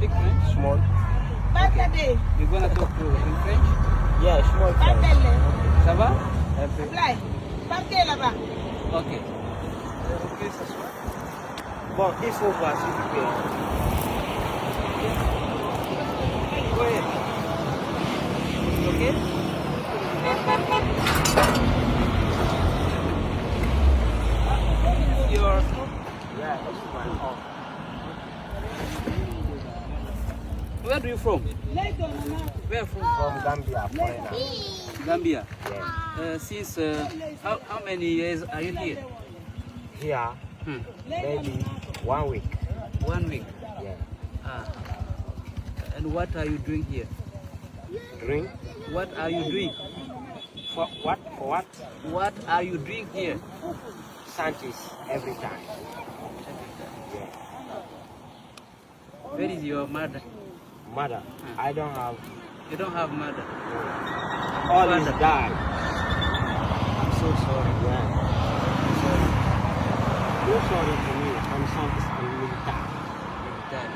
speak French? Small. Okay. We're gonna talk to in French. Yeah, small French. Ça va? Ok. Ok, s'asseoir. Bon, il faut voir s'il vous plaît. Go ahead. Okay? Your Yeah, this is my home. where do you from? Where from? From Gambia, foreigner. Gambia. Yeah. Since how many years are you here? Here, maybe 1 week. 1 week. Yeah. And what are you doing here? Drink. What are you doing? For what? For what? What are you doing here? Scientists every time. Yeah. Where is your mother? Mother, I don't have. You don't have mother. All is died. I'm so sorry. Yeah. Sorry. You're sorry for me. I'm scientist and military. Dad.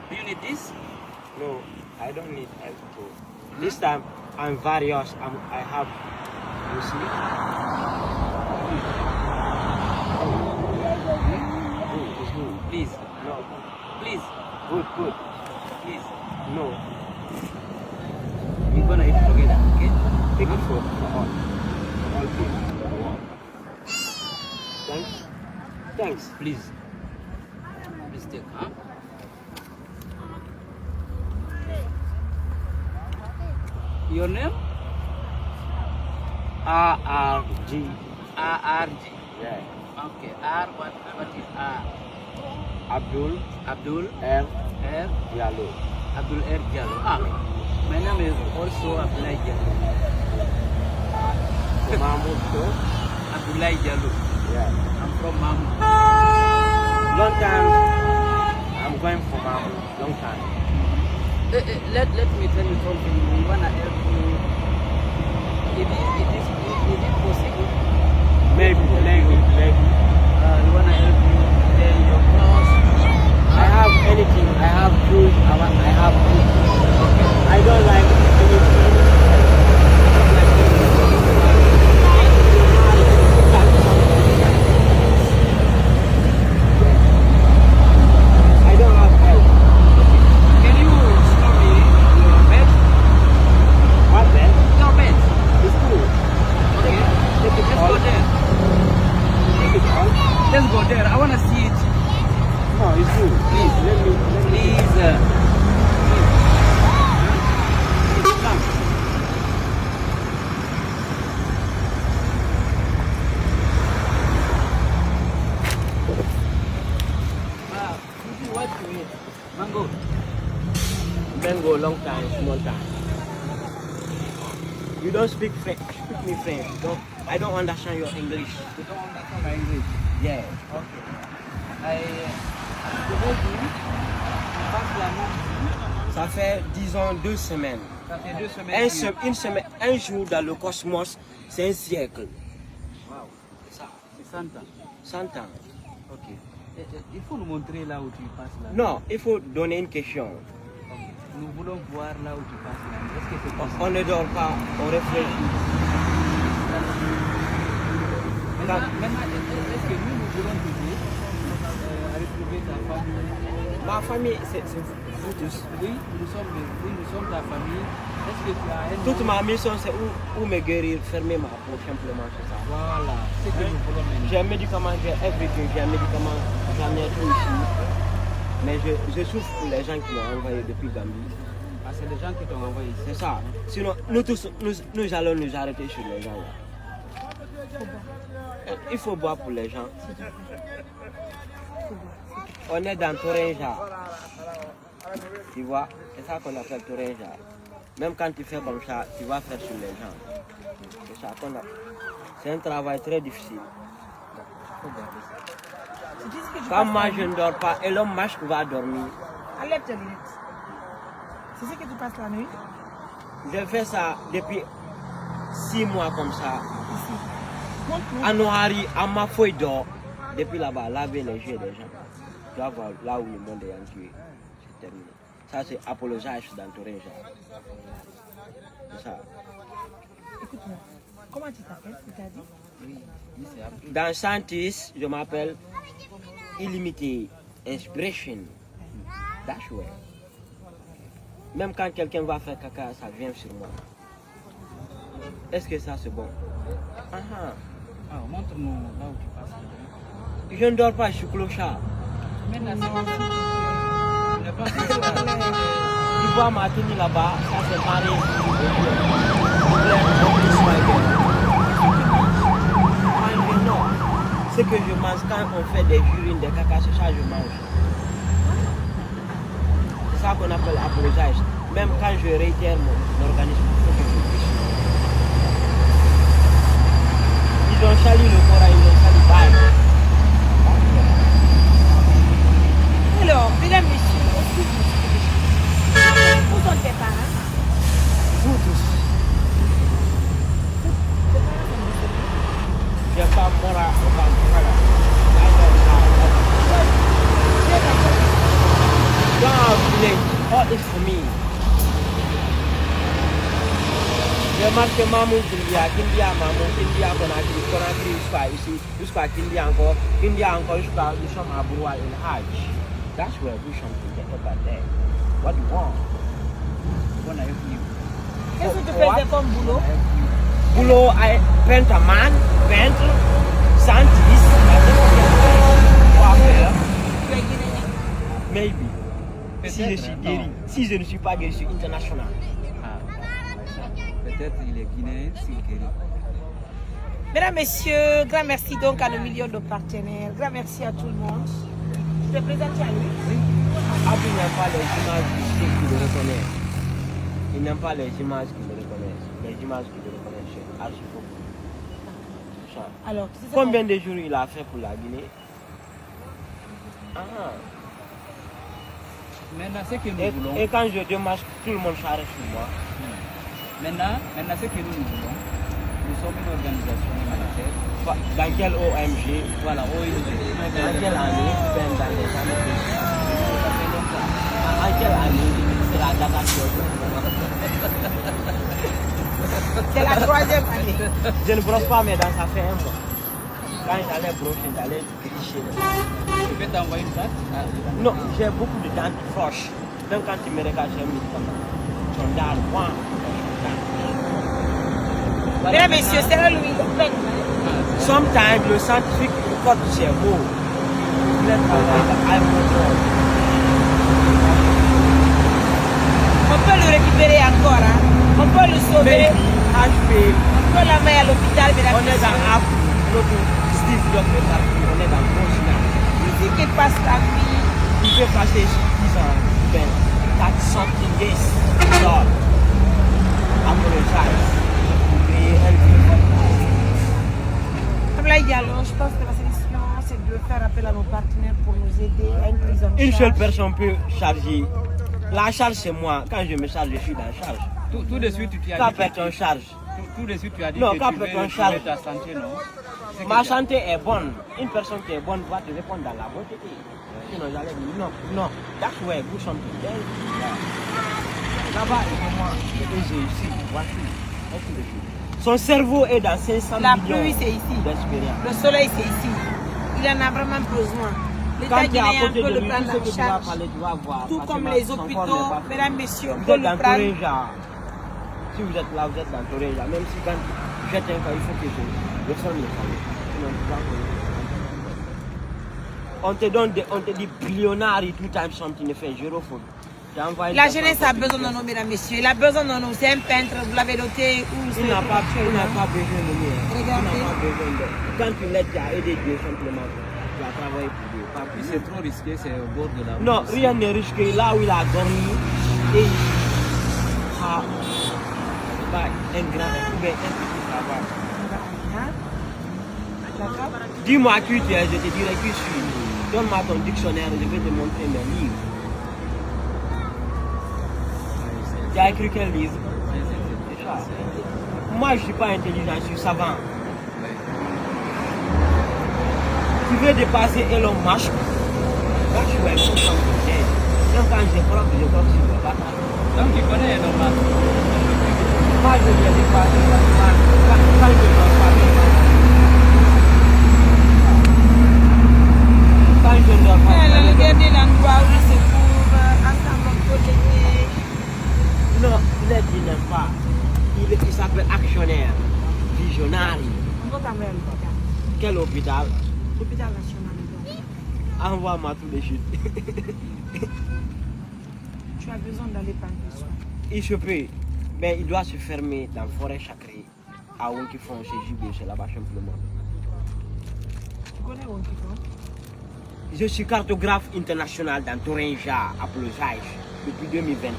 Do you need this? No, I don't need help too. This time I'm various. I have. You see? Good, it's good. Please. No. Please. Good, good. Please. No. We're gonna eat together, okay? Take it for all. For all people. Thanks. Thanks. Please. Please take, huh? Your name? RRG. RRG. Yeah. Okay. R, what is R? Abdul Abdul R. R. Diallo. Abdul R. Jallo. My name is also Abdullah Jallo. Mahmoud too. Abdullah Jallo. Yeah. I'm from Mamu. Long time. I'm going for Mahmoud. Long time. Let me tell you something. We wanna help you. Is it possible? Maybe. We wanna help you learn your course. I have anything. I have food. I have food. I don't like anything. I don't have help. Can you show me your bed? What then? Your bed. It's cool. Okay. Take it Let's all. go there. Take it all. Let's go there. I wanna see it. No, it's good. Please. Let me. Please. Come. This is what you eat. Mango. Mango, long time, small time. You don't speak French. Speak me French. I don't understand your English. You don't understand my English. Yeah. Okay. Aujourd'hui, on passe la nuit. Ça fait, disons, 2 semaines. Ça fait 2 semaines. Une semaine, un jour dans le cosmos, c'est un siècle. Wow. C'est ça. C'est 100 ans. 100 ans. Ok. Il faut nous montrer là où tu passes là. Non, il faut donner une question. Ok. Nous voulons voir là où tu passes là. Est-ce que c'est possible? On ne dort pas, on réfléchit. Maintenant, est-ce que nous voulons t'aider à retrouver ta famille? Ma famille, c'est vous tous. Oui, nous sommes ta famille. Est-ce que tu as un Toute nom? ma mission, c'est où me guérir, fermer ma peau, simplement, c'est ça. Voilà, c'est ce que nous voulons maintenant. J'ai un médicament, j'ai everything, j'ai un médicament, j'en ai tout ici. Mais je souffre pour les gens qui m'ont envoyé depuis Gambie. Ah, c'est les gens qui t'ont envoyé ici. C'est ça. Sinon, nous tous, nous allons nous arrêter sur les gens. Là. Il faut boire pour les gens. On est dans Torenja. Tu vois, c'est ça qu'on appelle Torenja. Même quand tu fais comme ça, tu vas faire sur les gens. C'est ça qu'on a. C'est un travail très difficile. Quand moi je ne dors pas et l'homme masque va dormir. Enlève tes lunettes. C'est ce que tu passes la nuit? Je fais ça depuis 6 mois comme ça. Ici. Montre-nous. À Nohari, à ma feuille d'or, depuis là-bas, laver les yeux des gens. dois voir là où le monde est entier. C'est terminé. Ça, c'est apologize dans Torenja. C'est ça. Écoute-moi, comment tu t'appelles? Tu t'as dit? Oui, c'est Abdou. Dans Santis, je m'appelle Illimité Expression. That's way. Même quand quelqu'un va faire caca, ça vient sur moi. Est-ce que ça c'est bon? Ah, Ah, montre-nous là où tu passes. je ne dors pas, je suis clochard. Maintenant, c'est ne pas faire ça. Tu vois ma tenue là-bas, ça c'est marré. Non, ce que je mange quand on fait des urines, des caca, c'est ça que je mange. C'est ça qu'on appelle apologize. Même quand je réitère mon organisme, il faut que je puisse. Ils ont sali le Coran, ils ont sali Bible. Alors, mesdames, messieurs, où sont tes parents? Vous tous. Je suis pas mort à all is for me. Je marche Mamou Kindia, Mamou Kindia, Conakry, ici, jusqu'à Kindia encore, jusqu'à nous sommes à Bourrois in Hajj. That's where we something get over there. What do you want? What are you doing? Qu'est-ce que tu faisais comme boulot? Boulot, I paint a man, peintre, scientist, Tu es guinéen? maybe. Si je Peut-être, suis non. guéri, si je ne suis pas guéri, je suis international. Ah, peut-être il est guinéen, s'il guérit. Mesdames, messieurs, grand merci donc à nos millions de partenaires. Grand merci à tout le monde. Je te présente à lui. Abdou n'aime pas les images qui le reconnaissent. Il n'aime pas les images qui le reconnaissent. Les images qui le reconnaissent, c'est archi faux. Ça. Alors, tu sais Combien de jours il a fait pour la Guinée? Ah. Maintenant, ce que nous voulons, Et quand je démarche, tout le monde s'arrête sur moi. maintenant, ce que nous voulons, nous sommes une organisation humanitaire. Dans quel OMG? Voilà, ONG. Dans quelle année? Ben, dans les années Ça fait longtemps. En quelle année? C'est la date c'est la troisième année. Je ne brosse pas mes dents, ça fait un mois. Quand j'allais brosser, j'allais tricher. Je vais t'envoyer une date. Non, j'ai beaucoup de dents qui frochent. Même quand tu me regardes, j'ai mis comme ça. Ton dent, moi, Mesdames, messieurs, c'est Louis. sometimes le scientifique porte ses mots. On peut le récupérer encore, hein? On peut le sauver. HP, On peut l'amener à l'hôpital, mesdames, on est dans messieurs. Afrique, Steve Jobs est parti, on est dans le continent. Ici qu'il passe la vie. Il peut passer 10 ans, ben, that's something this, Lord, apologize, pour créer un truc. Ablaye Diallo, je pense que la solution, c'est de faire appel à nos partenaires pour nous aider à une prise en charge. Une seule personne peut charger. La charge, c'est moi. Quand je me charge, je suis dans charge. Tout de suite, tu as Quand dit personne charge. tout de suite, tu as dit Non, que quand tu veux personne retrouver charge. ta santé, non? C'est que Ma tu as- santé est bonne. Une personne qui est bonne va te répondre dans la beauté. Sinon, j'allais dire non, non. That's where good something. Là-bas, et moi, et j'ai ici, voici. Ainsi de suite. Son cerveau est dans 500 La millions pluie, c'est ici. d'expérience. Le soleil, c'est ici. Il en a vraiment besoin. Quand L'État tu es à guinéen côté peut de le lui, prendre tout ce en que tu vas charge. parler, tu vas voir. Tout parce comme que les son corps hôpitaux, n'est pas fait. mesdames, messieurs, on Vous peut êtes le dans prendre. Toréja. Si vous êtes là, vous êtes dans Toréja. Même si quand tu jettes un cas, il faut que je ferme le cas. Sinon, tu vas connaître. On te dit billionnaire et tout time something ne fait zéro faute. La jeunesse a besoin de nous, mesdames, messieurs. Il a besoin de nous. C'est un peintre, vous l'avez noté. Il n'a pas besoin de nous. Il n'a Regardez. pas besoin de. Quand tu l'aides, tu as aidé Dieu simplement. Tu as travaillé pour Dieu. Pas Puis plus. c'est trop risqué, c'est au bord de la route. Non, rien n'est risqué. Là où il a dormi, et ici, un grand ou bien un petit travail. D'accord. Dis-moi qui tu es, je te dirai qui je suis. Donne-moi ton dictionnaire, je vais te montrer mes livres. Tu as écrit quel livre? C'est ça. Moi, je ne suis pas intelligent, je suis savant. Tu veux dépasser Elon Musk? Quand je suis un peu comme donc quand je prends, je crois que je ne vais pas faire. Donc tu connais normal. Moi, je ne vais pas faire. Quand je ne vais pas faire. Quand je ne dois pas faire. Regardez l'endroit où c'est pour ensemble protéger. Non, il n'aime pas. Il s'appelle actionnaire, visionnaire. On va t'amener à l'hôpital. Quel hôpital? L'hôpital national. Envoie-moi tous les chutes. Tu as besoin d'aller prendre des soins. Il se peut, mais il doit se fermer dans la forêt sacrée à Wonkifon, chez Jibé, c'est là-bas simplement. Tu connais Wonkifon? Je suis cartographe international dans Torenja, à Plozaï, depuis 2021.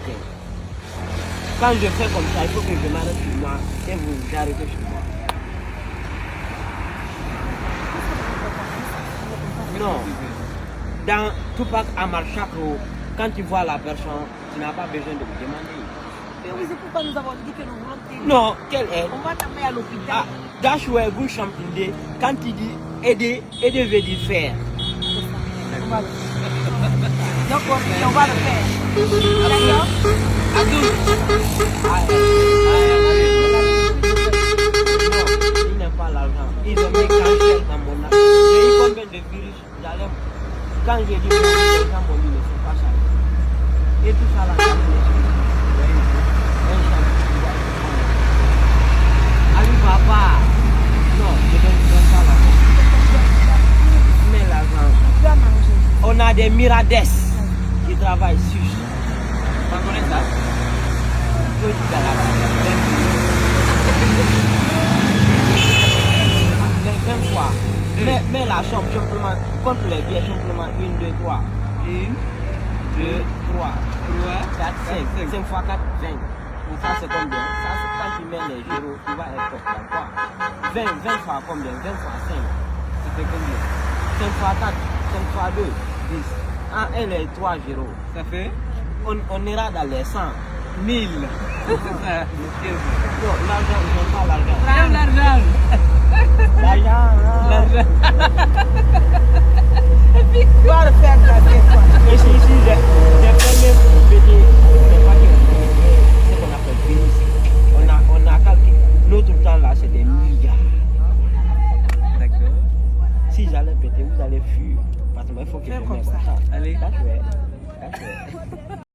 Quand je fais comme ça, il faut que je m'arrête sur moi et vous arrêtez sur moi. Non. Dans Tupac Amar Chakro, quand tu vois la personne, tu n'as pas besoin de me demander. Mais oui, c'est pourquoi nous avons dit que nous voulons t'aider. Non, quelle aide? On va t'amener à l'hôpital. That's where good something. Quand tu dis aider, aider veut dire faire. On va le faire. Donc on va le faire. D'accord? Non, il n'aime pas l'argent. Il veut mettre cancer dans mon âme. J'ai eu combien de virus? Quand j'ai dit que les gens m'ont dit ne sont pas ça. Et tout ça là, Ali papa. Non, je ne donne pas l'argent. Mais l'argent. On a des mirades qui travaillent sur ça. Tu connais ça? Même fois. Mais la somme simplement, contre les billets simplement 1, 2, 3. 1, 2, 3, 4, 5. 5 fois 4, 20. Ça c'est combien? Ça c'est quand tu mets les gyros, tu vas être dans quoi? 20 fois combien? 20 fois 5. Ça fait combien? 5 fois 4, 5 fois 2, 10. Ah, et les 3 gyros. Ça fait On ira dans les 100. 1000. C'est ça. Non, l'argent, ils n'ont pas l'argent. Prends l'argent. L'argent. Et puis, va le faire grâce toi. Et ici, j'ai fait même péter, c'est pas que ce qu'on appelle pénis. On a calculé. Notre temps là, c'est des milliards. D'accord. Si j'allais péter, vous allez fuir. Parce qu'il faut que Fais je comme mette ça. Allez. That's right.